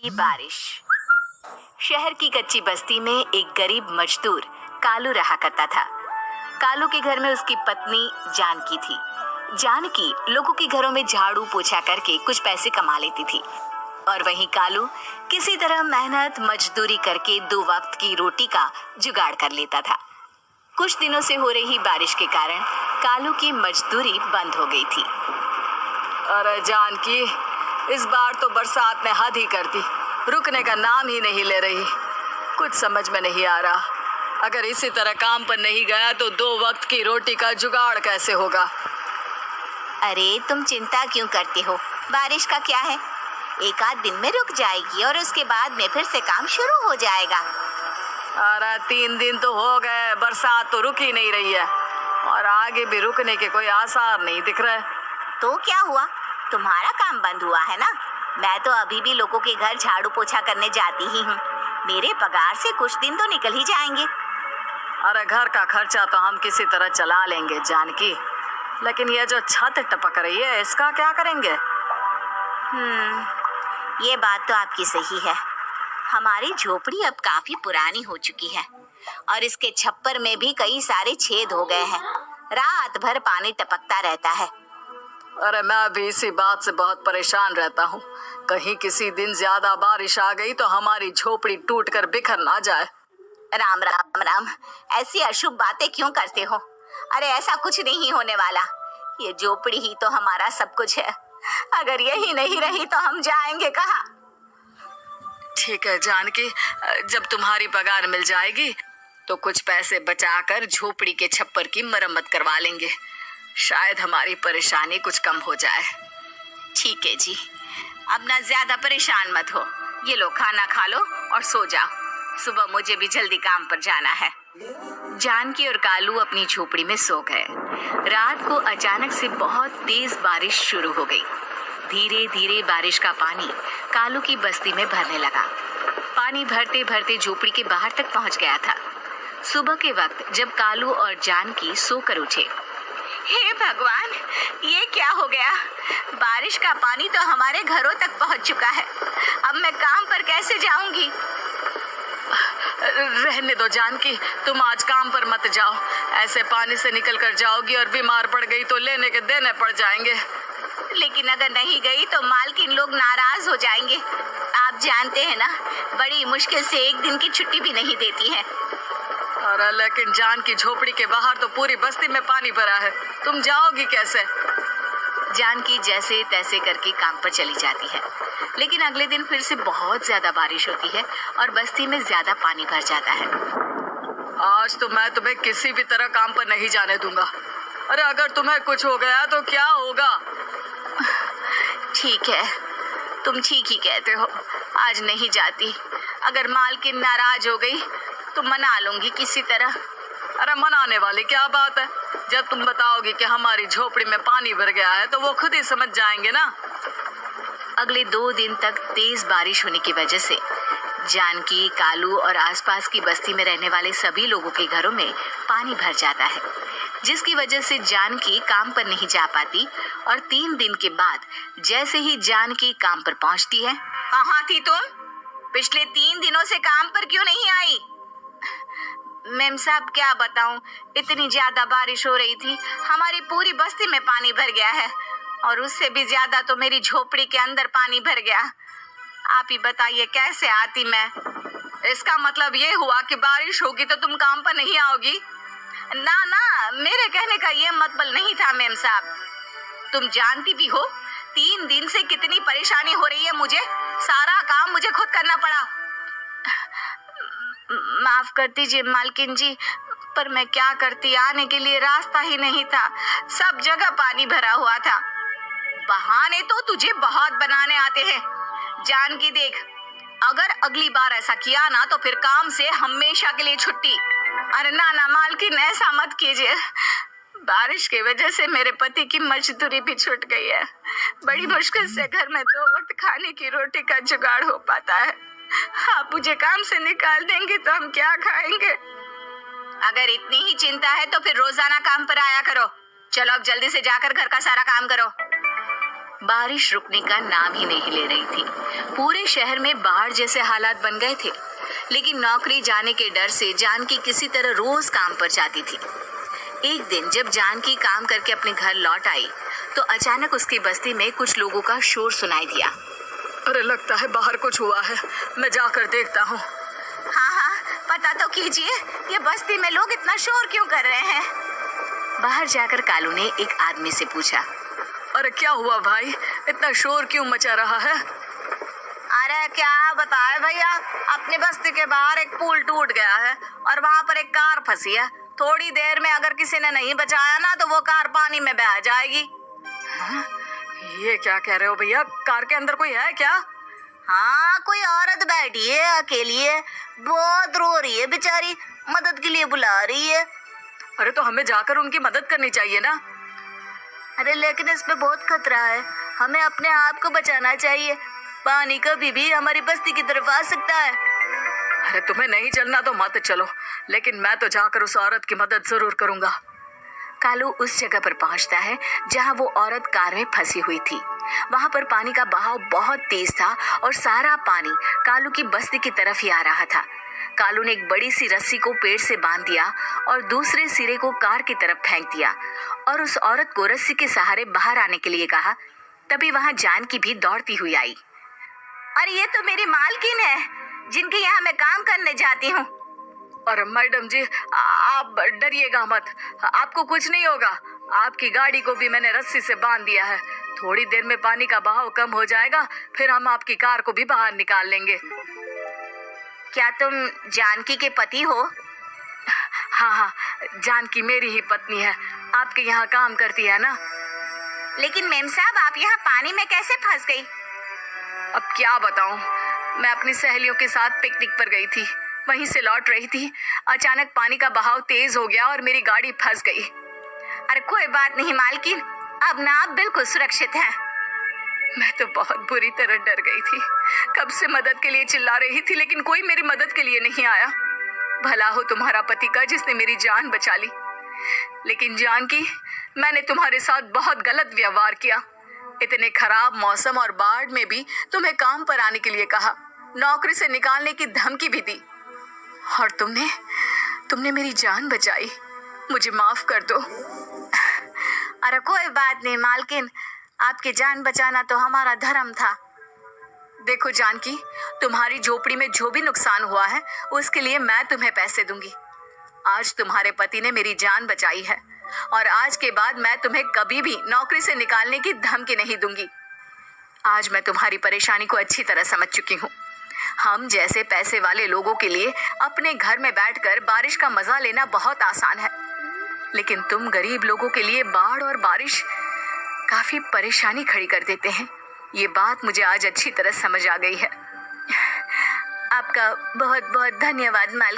की बारिश। शहर की कच्ची बस्ती में एक गरीब मजदूर कालू रहा करता था। कालू के घर में उसकी पत्नी जानकी थी। जानकी लोगों के घरों में झाड़ू पोछा करके कुछ पैसे कमा लेती थी और वहीं कालू किसी तरह मेहनत मजदूरी करके 2 वक्त की रोटी का जुगाड़ कर लेता था। कुछ दिनों से हो रही बारिश के कारण कालू की मजदूरी बंद हो गई थी। अरे जानकी, इस बार तो बरसात ने हद ही कर दी, रुकने का नाम ही नहीं ले रही। कुछ समझ में नहीं आ रहा। अगर इसी तरह काम पर नहीं गया तो 2 वक्त की रोटी का जुगाड़ कैसे होगा। अरे तुम चिंता क्यों करते हो, बारिश का क्या है, 1 आध दिन में रुक जाएगी और उसके बाद में फिर से काम शुरू हो जाएगा। अरे 3 दिन तो हो गए, बरसात तो रुक ही नहीं रही है और आगे भी रुकने के कोई आसार नहीं दिख रहे। तो क्या हुआ, तुम्हारा काम बंद हुआ है ना? मैं तो अभी भी लोगों के घर झाड़ू पोछा करने जाती ही हूँ। मेरे पगार से कुछ दिन तो निकल ही जाएंगे। अरे घर का खर्चा तो हम किसी तरह चला लेंगे जानकी, लेकिन ये जो छत टपक रही है इसका क्या करेंगे? ये बात तो आपकी सही है। हमारी झोपड़ी अब काफी पुरानी हो चुकी है और इसके छप्पर में भी कई सारे छेद हो गए हैं। रात भर पानी टपकता रहता है। अरे मैं भी इसी बात से बहुत परेशान रहता हूँ। कहीं किसी दिन ज्यादा बारिश आ गई तो हमारी झोपड़ी टूटकर बिखर ना जाए। राम राम राम, ऐसी अशुभ बातें क्यों करते हो? अरे ऐसा कुछ नहीं होने वाला। ये झोपड़ी ही तो हमारा सब कुछ है। अगर यही नहीं रही तो हम जाएंगे कहाँ? ठीक है जानकी, जब तुम्हारी पगार मिल जाएगी तो कुछ पैसे बचाकर झोपड़ी के छप्पर की मरम्मत करवा लेंगे। शायद हमारी परेशानी कुछ कम हो जाए। ठीक है जी, अब ना ज्यादा परेशान मत हो। ये लो, खाना खा लो और सो जाओ। सुबह मुझे भी जल्दी काम पर जाना है। जानकी और कालू अपनी झोपड़ी में सो गए। रात को अचानक से बहुत तेज बारिश शुरू हो गई। धीरे धीरे बारिश का पानी कालू की बस्ती में भरने लगा। पानी भरते भरते झोपड़ी के बाहर तक पहुंच गया था। सुबह के वक्त जब कालू और जानकी सोकर उठे, हे भगवान, ये क्या हो गया? बारिश का पानी तो हमारे घरों तक पहुंच चुका है। अब मैं काम पर कैसे जाऊंगी? रहने दो जानकी, तुम आज काम पर मत जाओ। ऐसे पानी से निकल कर जाओगी और बीमार पड़ गई तो लेने के देने पड़ जाएंगे। लेकिन अगर नहीं गई तो मालकिन लोग नाराज हो जाएंगे। आप जानते हैं ना, बड़ी मुश्किल से 1 दिन की छुट्टी भी नहीं देती है। अरे लेकिन जान की झोपड़ी के बाहर तो पूरी बस्ती में पानी भरा है, तुम जाओगी कैसे? जानकी जैसे तैसे करके काम पर चली जाती है, लेकिन अगले दिन फिर से बहुत ज्यादा बारिश होती है और बस्ती में ज्यादा पानी भर जाता है। आज तो मैं तुम्हें किसी भी तरह काम पर नहीं जाने दूंगा। अरे अगर तुम्हें कुछ हो गया तो क्या होगा? ठीक है, तुम ठीक ही कहते हो, आज नहीं जाती। अगर मालकिन नाराज हो गई तो मना लूंगी किसी तरह। अरे मनाने वाली क्या बात है? जब तुम बताओगी कि हमारी झोपड़ी में पानी भर गया है तो वो खुद ही समझ जाएंगे ना। अगले 2 दिन तक तेज बारिश होने की वजह से जानकी, कालू और आसपास की बस्ती में रहने वाले सभी लोगों के घरों में पानी भर जाता है, जिसकी वजह से जानकी काम पर नहीं जा पाती। और 3 दिन के बाद जैसे ही जानकी काम पर पहुंचती है, कहाँ थी तुम? पिछले 3 दिनों से काम पर क्यों नहीं आई? मेम साहब क्या बताऊं, इतनी ज्यादा बारिश हो रही थी, हमारी पूरी बस्ती में पानी भर गया है और उससे भी ज्यादा तो मेरी झोपड़ी के अंदर पानी भर गया। आप ही बताइए कैसे आती मैं? इसका मतलब ये हुआ कि बारिश होगी तो तुम काम पर नहीं आओगी? ना ना, मेरे कहने का ये मतलब नहीं था मेम साहब। तुम जानती भी हो 3 दिन से कितनी परेशानी हो रही है मुझे। सारा काम मुझे खुद करना पड़ा। माफ कर दीजिए मालकिन जी, पर मैं क्या करती, आने के लिए रास्ता ही नहीं था, सब जगह पानी भरा हुआ था। बहाने तो तुझे बहुत बनाने आते हैं। जानकी देख, अगर अगली बार ऐसा किया ना तो फिर काम से हमेशा के लिए छुट्टी। अरे ना ना मालकिन, ऐसा मत कीजिए। बारिश की वजह से मेरे पति की मजदूरी भी छूट गई है। बड़ी मुश्किल से घर में 2 वक्त खाने की रोटी का जुगाड़ हो पाता है। आप मुझे काम से निकाल देंगे तो हम क्या खाएंगे? अगर इतनी ही चिंता है तो फिर रोजाना काम पर आया करो। चलो अब जल्दी से जाकर घर का सारा काम करो। बारिश रुकने का नाम ही नहीं ले रही थी। पूरे शहर में बाढ़ जैसे हालात बन गए थे, लेकिन नौकरी जाने के डर से जानकी किसी तरह रोज काम पर जाती थी। एक दिन जब जानकी काम करके अपने घर लौट आई तो अचानक उसकी बस्ती में कुछ लोगों का शोर सुनाई दिया। अरे लगता है बाहर कुछ हुआ है, मैं जाकर देखता हूँ। हाँ हाँ, पता तो कीजिए, ये बस्ती में लोग इतना शोर क्यों कर रहे हैं? बाहर जाकर कालू ने एक आदमी से पूछा। अरे क्या हुआ भाई, इतना शोर क्यों मचा रहा है? अरे क्या बताए भैया, अपनी बस्ती के बाहर एक पुल टूट गया है और वहाँ पर एक कार फंसी है। थोड़ी देर में अगर किसी ने नहीं बचाया ना तो वो कार पानी में बह जाएगी। हाँ? ये क्या कह रहे हो भैया, कार के अंदर कोई है क्या? हाँ, कोई औरत बैठी है अकेली है, बहुत रो रही है बेचारी, मदद के लिए बुला रही है। अरे तो हमें जाकर उनकी मदद करनी चाहिए ना। अरे लेकिन इसमें बहुत खतरा है, हमें अपने आप को बचाना चाहिए। पानी कभी भी हमारी बस्ती की तरफ आ सकता है। अरे तुम्हें नहीं चलना तो मत चलो, लेकिन मैं तो जाकर उस औरत की मदद जरूर करूंगा। कालू उस जगह पर पहुंचता है जहां वो औरत कार में फंसी हुई थी। वहां पर पानी का बहाव बहुत तेज था और सारा पानी कालू की बस्ती की तरफ ही आ रहा था। कालू ने एक बड़ी सी रस्सी को पेड़ से बांध दिया और दूसरे सिरे को कार की तरफ फेंक दिया और उस औरत को रस्सी के सहारे बाहर आने के लिए कहा। तभी वहां जानकी भी दौड़ती हुई आई। अरे ये तो मेरी मालकिन है, जिनके यहाँ मैं काम करने जाती हूँ। अरे मैडम जी, आप डरिएगा मत, आपको कुछ नहीं होगा। आपकी गाड़ी को भी मैंने रस्सी से बांध दिया है। थोड़ी देर में पानी का बहाव कम हो जाएगा, फिर हम आपकी कार को भी बाहर निकाल लेंगे। क्या तुम जानकी के पति हो? हाँ हाँ, जानकी मेरी ही पत्नी है, आपके यहाँ काम करती है ना। लेकिन मेम साहब, आप यहाँ पानी में कैसे फंस गई? अब क्या बताऊं, मैं अपनी सहेलियों के साथ पिकनिक पर गई थी, वहीं से लौट रही थी। अचानक पानी का बहाव तेज हो गया और मेरी गाड़ी फंस गई। अरे कोई बात नहीं मालकिन, अब ना आप बिल्कुल सुरक्षित हैं। मैं तो बहुत बुरी तरह डर गई थी, कब से मदद के लिए चिल्ला रही थी, लेकिन कोई मेरी मदद के लिए नहीं आया। भला हो तुम्हारा पति का जिसने मेरी जान बचा ली। लेकिन जानकी, मैंने तुम्हारे साथ बहुत गलत व्यवहार किया। इतने खराब मौसम और बाढ़ में भी तुम्हें काम पर आने के लिए कहा, नौकरी से निकालने की धमकी भी दी, और तुमने मेरी जान बचाई। मुझे माफ कर दो। अरे कोई बात नहीं मालकिन, आपकी जान बचाना तो हमारा धर्म था। देखो जानकी, तुम्हारी झोपड़ी में जो भी नुकसान हुआ है उसके लिए मैं तुम्हें पैसे दूंगी। आज तुम्हारे पति ने मेरी जान बचाई है और आज के बाद मैं तुम्हें कभी भी नौकरी से निकालने की धमकी नहीं दूंगी। आज मैं तुम्हारी परेशानी को अच्छी तरह समझ चुकी हूँ। हम जैसे पैसे वाले लोगों के लिए अपने घर में बैठकर बारिश का मजा लेना बहुत आसान है, लेकिन तुम गरीब लोगों के लिए बाढ़ और बारिश काफी परेशानी खड़ी कर देते हैं। ये बात मुझे आज अच्छी तरह समझ आ गई है। आपका बहुत बहुत धन्यवाद मालकिन।